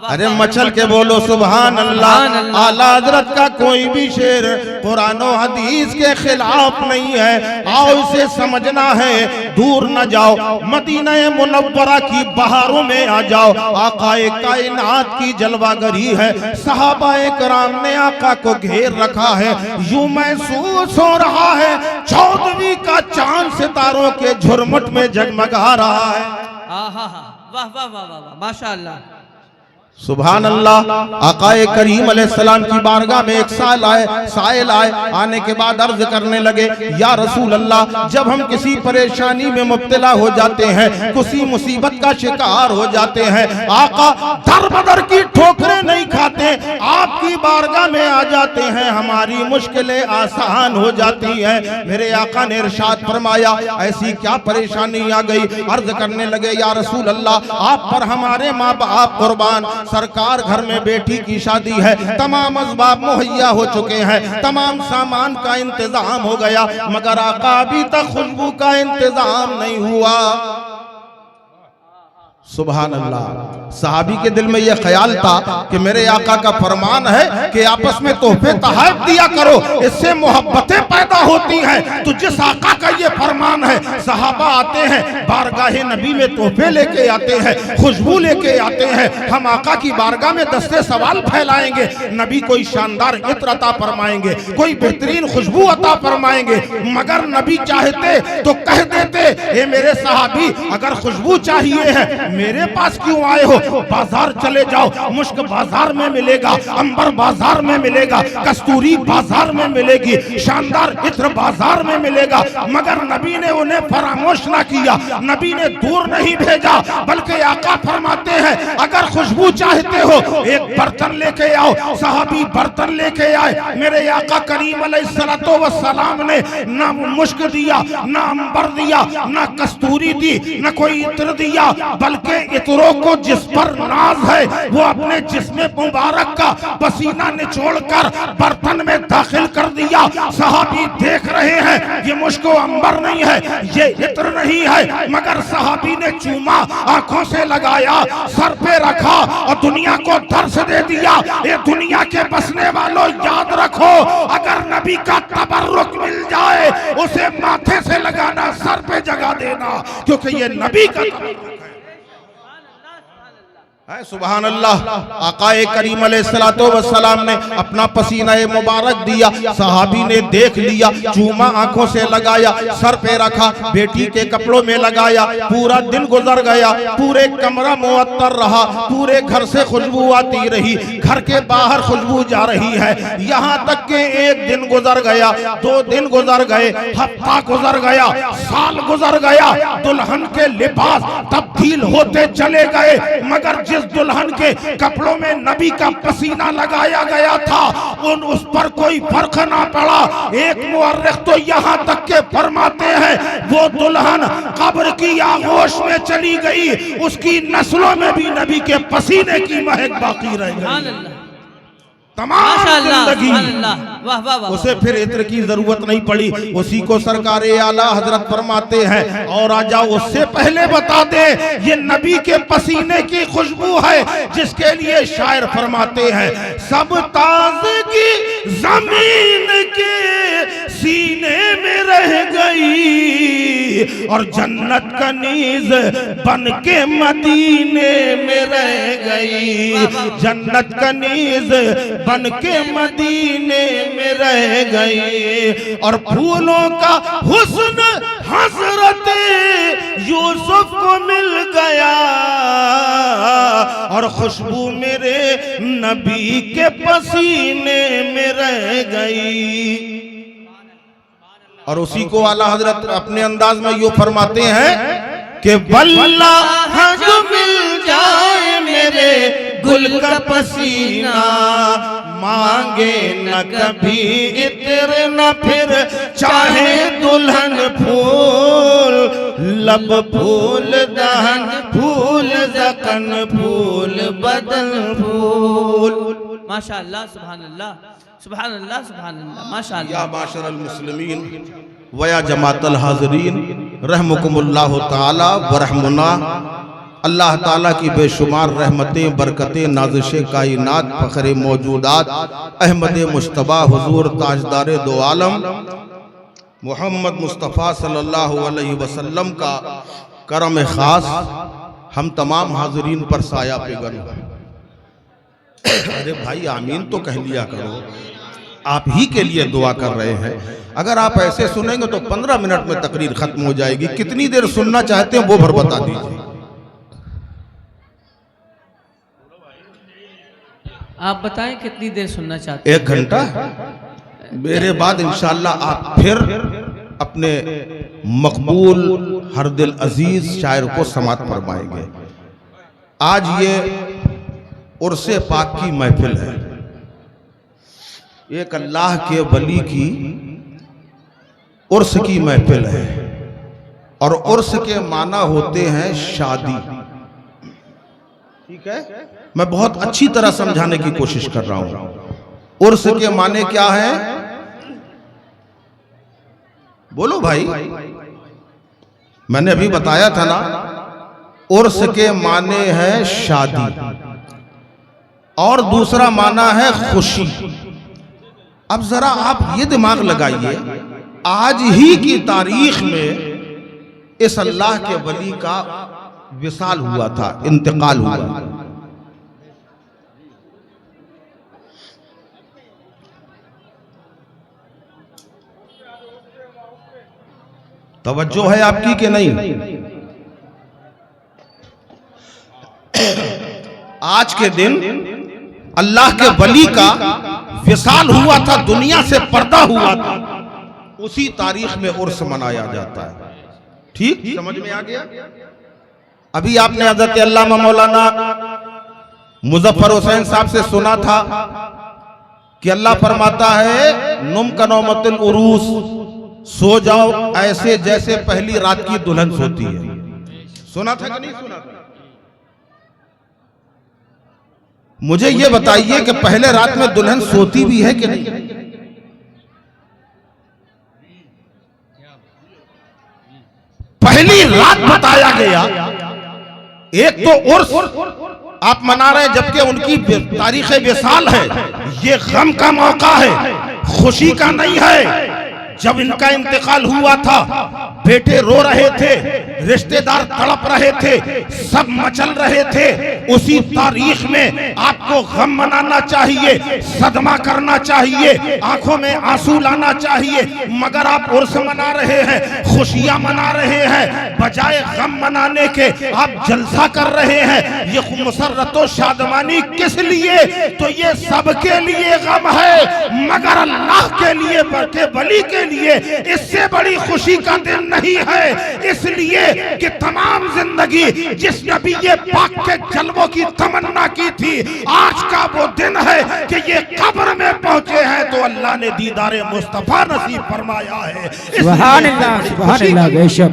अरे मचल के बोलो सुभान अल्लाह। आला हजरत का कोई भी शेर कुरान और हदीस के खिलाफ नहीं है। आओ इसे समझना है, दूर न जाओ, मदीना मुनव्वरा की बहारों में आ जाओ। आकाए कायनात की जलवागरी है, सहाबाए कराम ने आका को घेर रखा है। यूं महसूस हो रहा है 14वीं का चांद सितारों के झुरमुट में जगमगा रहा है। वाह वाह वाह वाह माशाअल्लाह, सुभान अल्लाह। आकाए करीम अलैहिस्सलाम की बारगाह में एक साइल आए। आने के बाद अर्ज करने लगे, या रसूल अल्लाह, जब हम किसी परेशानी में मुब्तला हो जाते हैं, किसी मुसीबत का शिकार हो जाते हैं, आका दर बदर की ठोकरें नहीं खाते, आपकी बारगाह में आ जाते हैं, हमारी मुश्किलें आसान हो जाती हैं। मेरे आका ने इरशाद फरमाया, ऐसी क्या परेशानी आ गई? अर्ज करने लगे, या रसूल अल्लाह, आप पर हमारे माँ बाप कुर्बान, सरकार घर में बेटी की शादी है, तमाम असबाब मुहैया हो चुके हैं, तमाम सामान का इंतजाम हो गया, मगर आका अभी तक खुशबू का इंतजाम नहीं हुआ। सुभान अल्लाह। सहाबी के दिल में यह ख्याल था कि मेरे आका का फरमान है कि आपस में तोहफे तहफ़ दिया करो, इससे मोहब्बतें पैदा होती हैं। तो जिस आका का ये फरमान है, सहाबा आते हैं बारगाह नबी में, तोहफे लेके आते हैं, खुशबू लेके आते हैं। हम आका की बारगाह में दस्ते सवाल फैलाएंगे, नबी कोई शानदार इत्र अता फरमाएंगे, कोई बेहतरीन खुशबू अता फरमाएंगे। मगर नबी चाहते तो कह देते, ये मेरे सहाबी, अगर खुशबू चाहिए है मेरे पास क्यों आए हो? बाजार चले जाओ, मुश्क बाजार में मिलेगा, अंबर बाजार में मिलेगा, कस्तूरी बाजार में मिलेगी, शानदार इत्र बाजार में मिलेगा। मगर नबी ने उन्हें फरामोश ना किया, नबी ने दूर नहीं भेजा, बल्कि आका फरमाते हैं, अगर खुशबू चाहते हो एक बर्तन लेके आओ। सहाबी बर्तन लेके आए। मेरे आका करीम अलैहिस्सलातो वस्सलाम ने ना मुश्क दिया, ना अंबर दिया, ना कस्तूरी दी, ना कोई इत्र दिया, बल्कि इत्रों को जिस पर नाज है वो अपने जिस्म मुबारक का पसीना निचोड़कर बर्तन में दाखिल कर दिया। सहाबी देख रहे हैं, ये मुश्क अंबर नहीं है, ये इत्र नहीं है, मगर सहाबी ने चूमा, आंखों से लगाया, सर पे रखा और दुनिया को दर्श दे दिया। ये दुनिया के बसने वालों, याद रखो, अगर नबी का तबर्रुक मिल जाए उसे माथे से लगाना, सर पे जगा देना, क्योंकि ये नबी का तबर्रुक है। सुभान अल्लाह। आकाए करीम अलैहिस्सलातो वस्सलाम ने अपना पसीना मुबारक दिया, सहाबी ने देख लिया, चूमा, आंखों से लगाया, सर पे रखा, बेटी के कपड़ों में लगाया। पूरा दिन गुजर गया, पूरे कमरा मुअत्तर रहा, पूरे घर से खुशबू आती रही, घर के बाहर खुशबू जा रही है। यहाँ तक के एक दिन गुजर गया, 2 दिन गुजर गए, हफ्ता गुजर गया, साल गुजर गया, दुल्हन के लिबास तब्दील होते चले गए, मगर जिस दुल्हन के कपड़ों में नबी का पसीना लगाया गया था उस पर कोई फर्क ना पड़ा। एक मुअर्रिख तो यहाँ तक के फरमाते हैं, वो दुल्हन कब्र की आगोश में चली गई, उसकी नस्लों में भी नबी के पसीने की महक बाकी रह गई। तमाम जिंदगी उसे फिर इत्र की जरूरत नहीं पड़ी। उसी को सरकारे आला हजरत फरमाते हैं, और आ जाओ उससे पहले बता दे, ये नबी के पसीने की खुशबू है, जिसके लिए शायर फरमाते हैं, सब ताज़गी जमीन के सीने में रह गई और जन्नत का नीज बन के मदीने में रह गई, जन्नत का नीज बन के मदीने में रह गई। और फूलों का हुस्न हजरत यूसुफ को मिल गया और खुशबू मेरे नबी के पसीने में रह गई। और उसी को आला हजरत अपने अंदाज में यूं फरमाते हैं कि वल्लाह जो मिल जाए मेरे गुल का पसीना, मांगे न कभी इत्र न फिर चाहे दुल्हन फूल, लब फूल दहन फूल ज़कन फूल बदन फूल। माशाअल्लाह, सुभान अल्लाह, सुभान अल्लाह, सुभान अल्लाह, माशाअल्लाह। या माशरल मुस्लिमीन व या जमातल हाज़रीन रहमुकुमुल्लाह ताला व रहमुना अल्लाह ताला की बेशुमार रहमतें, बरकतें, नाज़िशे कायनात, फ़ख्रे मौजूदात अहमद मुश्तबा हुजूर ताजदारे दो आलम मोहम्मद मुस्तफ़ा सल्लल्लाहु अलैहि वसल्लम का करम ख़ास हम तमाम हाज़रीन पर साया पेगन। अरे भाई आमीन तो कह लिया करो, आप ही के लिए दुआ कर रहे हैं। अगर आप ऐसे सुनेंगे तो 15 मिनट में तकरीर खत्म हो जाएगी। कितनी देर सुनना चाहते हैं वो भर बता दीजिए। आप बताएं कितनी देर सुनना चाहते हैं? 1 घंटा। मेरे बाद इंशाअल्लाह आप फिर अपने मकबूल हर दिल अजीज शायर को समात फरमाएंगे। आज ये उर्से पाक की महफिल है, एक अल्लाह के वली की उर्स की महफिल है। और उर्स के माना होते हैं शादी। ठीक है, मैं बहुत अच्छी तरह समझाने की कोशिश कर रहा हूं। उर्स के माने क्या है? बोलो भाई, मैंने अभी बताया था ना, उर्स के माने है शादी और दूसरा माना है खुशी। अब जरा आप ये दिमाग लगाइए, आज ही की तारीख में इस अल्लाह के वली का विसाल हुआ था, इंतकाल हुआ। तवज्जो है आपकी कि नहीं? आज के दिन अल्लाह के वली का विसाल हुआ था, दुनिया से पर्दा हुआ था। उसी तारीख में उर्स मनाया जाता है। ठीक समझ में आ गया? अभी आपने हज़रत अल्लामा मौलाना मुजफ्फर हुसैन साहब से सुना था कि अल्लाह फरमाता है नुम कनौमतुल उरूस, सो जाओ ऐसे जैसे पहली रात की दुल्हन सोती है। सुना था कि नहीं सुना था? मुझे ये बताइए कि पहले रात में दुल्हन सोती भी है कि नहीं? पहली रात बताया गया। एक तो उर्स आप मना रहे हैं जबकि उनकी तारीख विसाल है। ये गम का मौका है, खुशी का नहीं है। जब इनका इंतकाल हुआ था, बेटे रो रहे थे, रिश्तेदार तड़प रहे थे, सब मचल रहे थे। उसी तारीख में आपको गम मनाना चाहिए, सदमा करना चाहिए, आंखों में आंसू लाना चाहिए। मगर आप उर्स मना रहे हैं, खुशियां मना रहे हैं, बजाय गम मनाने के आप जलसा कर रहे हैं। ये मुसर्रतो शादमानी किस लिए? तो ये सबके लिए गम है, मगर अल्लाह के लिए, के वली के लिए इससे बड़ी खुशी का दिन नहीं है। इसलिए कि तमाम जिंदगी जिस नबी ये पाक के जलवों की तमन्ना की थी, आज का वो दिन है कि ये कब्र में पहुंचे हैं तो अल्लाह ने दीदारे मुस्तफा नसीब फरमाया है। सुभान अल्लाह, सुभान अल्लाह, बेशक।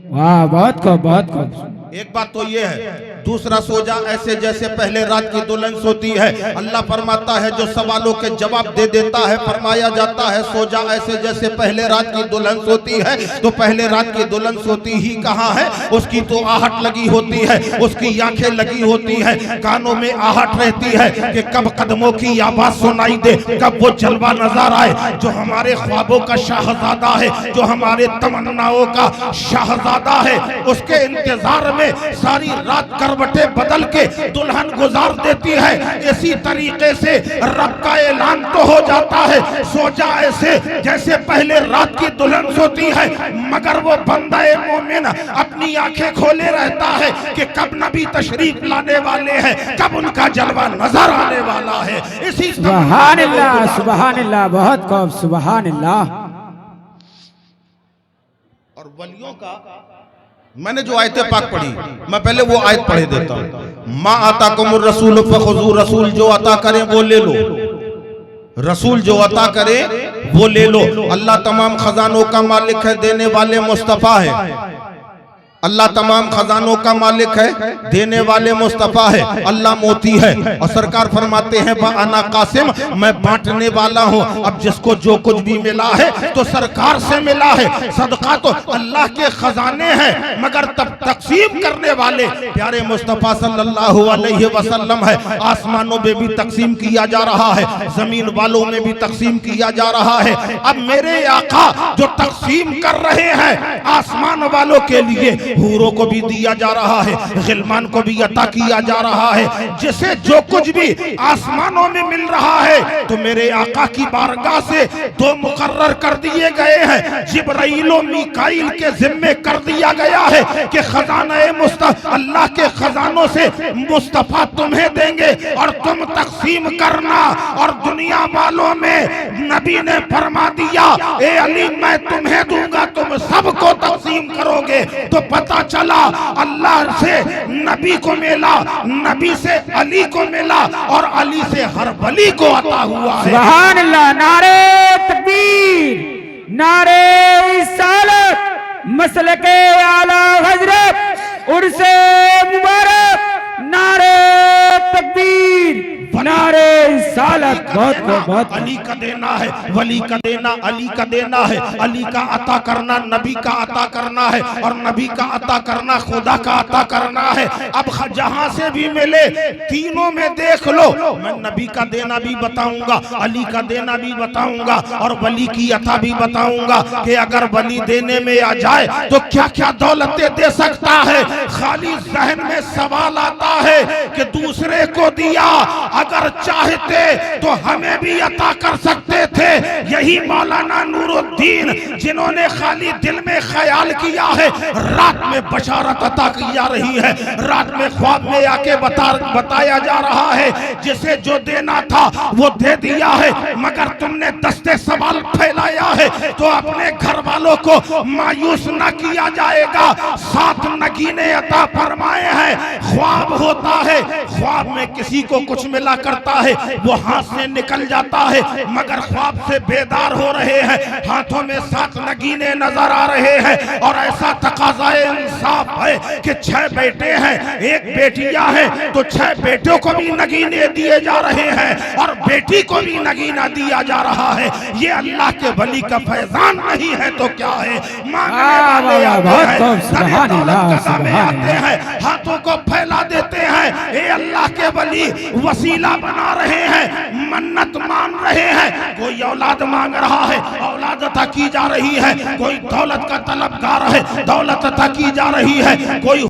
वाह, बहुत खूब, बहुत खूब। एक बात तो ये है। दूसरा, सो जा ऐसे जैसे पहले रात की दुल्हन सोती है। अल्लाह फरमाता है जो सवालों के जवाब दे देता है, फरमाया जाता है सो जा ऐसे जैसे पहले रात की दुल्हन सोती है। तो पहले रात की दुल्हन सोती ही कहाँ है? उसकी तो आहट लगी होती है, उसकी आंखें लगी होती है, कानों में आहट रहती है कि कब कदमों की आवाज सुनाई दे, कब वो जलवा नजर आए जो हमारे ख्वाबों का शाहजादा है, जो हमारे तमन्नाओं का शाहजादा है। उसके इंतजार में सारी रात करवटें बदल के दुल्हन गुजार देती है। इसी तरीके से रब का ऐलान तो हो जाता है सो जा ऐसे जैसे पहले रात की दुल्हन सोती है, मगर वो बंदा मोमिन अपनी आंखें खोले रहता है कि कब नबी तशरीफ लाने वाले हैं, कब उनका जलवा नजर आने वाला है। इसी सुभान अल्लाह, सुभान अल्लाह, बहुत खूब, सुभान अल्लाह। और वलियों का मैंने जो आयतें पाक पढ़ी, मैं पहले वो आयत पढ़े देता हूं। मा आता कुमुर रसूल फखुजू, रसूल जो अता करे वो ले लो, रसूल जो अता करे वो ले लो। अल्लाह तमाम खजानों का मालिक है, देने वाले मुस्तफा है। अल्लाह तमाम खजानों का मालिक है, देने वाले मुस्तफ़ा है, अल्लाह मोती है। और सरकार फरमाते हैं बाना कासिम, मैं बांटने वाला हूँ। अब जिसको जो कुछ भी मिला है तो सरकार से मिला है। सदका तो अल्लाह के खजाने हैं, मगर तब तकसीम करने वाले प्यारे मुस्तफ़ा सल्लल्लाहु अलैहि वसल्लम है। आसमानों में भी तकसीम किया जा रहा है, जमीन वालों में भी तकसीम किया जा रहा है। अब मेरे आका जो तकसीम कर रहे हैं आसमान वालों के लिए, हूरों को भी दिया जा रहा है, गिलमान को भी अता किया जा रहा है। जिसे जो कुछ भी आसमानों में मिल रहा है तो मेरे आका की बारगाह से दो मुकर्रर कर दिए गए हैं। जिब्राइल और मीकाइल के जिम्मे कर दिया गया है कि खजाना मुस्तफा, अल्लाह के खजानों से मुस्तफा तुम्हें देंगे और तुम तकसीम करना। और दुनिया वालों में नबी ने फरमा दिया, ए अली मैं तुम्हें दूंगा, तुम सबको तकसीम करोगे। तो पता चला अल्लाह से नबी को मिला, नबी से अली को मिला और अली से हर वली को अता हुआ है। सुभान अल्लाह। नारे तकबीर, नारे रिसालत, मसलके आला हजरत उर्से मुबारक, नारे तकबीर, नारे रिसालत। बहुत अली का देना है, वली का देना अली का देना है। अली का अता करना नबी का अता करना है, और नबी का अता करना खुदा का अता करना है। अब जहां से भी मिले तीनों में देख लो, मैं नबी का देना भी बताऊंगा, अली का देना भी बताऊंगा और वली की अता भी बताऊंगा कि अगर वली देने में आ जाए तो क्या क्या दौलतें दे सकता है। खाली जहन में सवाल आता है कि दूसरे को दिया, अगर चाहते तो हमें भी अता कर सकते थे। यही मौलाना नूरुद्दीन जिन्होंने खाली दिल में ख्याल किया है, रात में बशारत अता की जा रही है, रात में ख्वाब में आके बताया जा रहा है जिसे जो देना था वो दे दिया है। मगर तुमने दस्ते सवाल फैलाया है तो अपने घर वालों को मायूस न किया जाएगा। 7 नगीने अता फरमाए हैं। ख्वाब होता है, ख्वाब में किसी को कुछ मिला करता है, वो हाथ से निकल जाता है, मगर ख्वाब से बेदार हो रहे हैं, हाथों में 7 नगीने नजर आ रहे हैं। और ऐसा तकाज़ाए इंसाफ है कि 6 बेटे हैं, 1 बेटियां हैं, तो 6 बेटों को भी नगीने दिए जा रहे हैं और बेटी को भी नगीना दिया जा रहा है। ये अल्लाह के वली का फैजान नहीं है तो क्या है। मांगने वाले आते हैं, हाथों को फैला देते हैं, ए अल्लाह के वली वसीला बना रहे हैं, मन्नत मान रहे हैं। कोई औलाद मांग रहा है, औलाद अता की जा रही है। कोई दौलत का तलबगार है, दौलत अता की जा रही है। कोई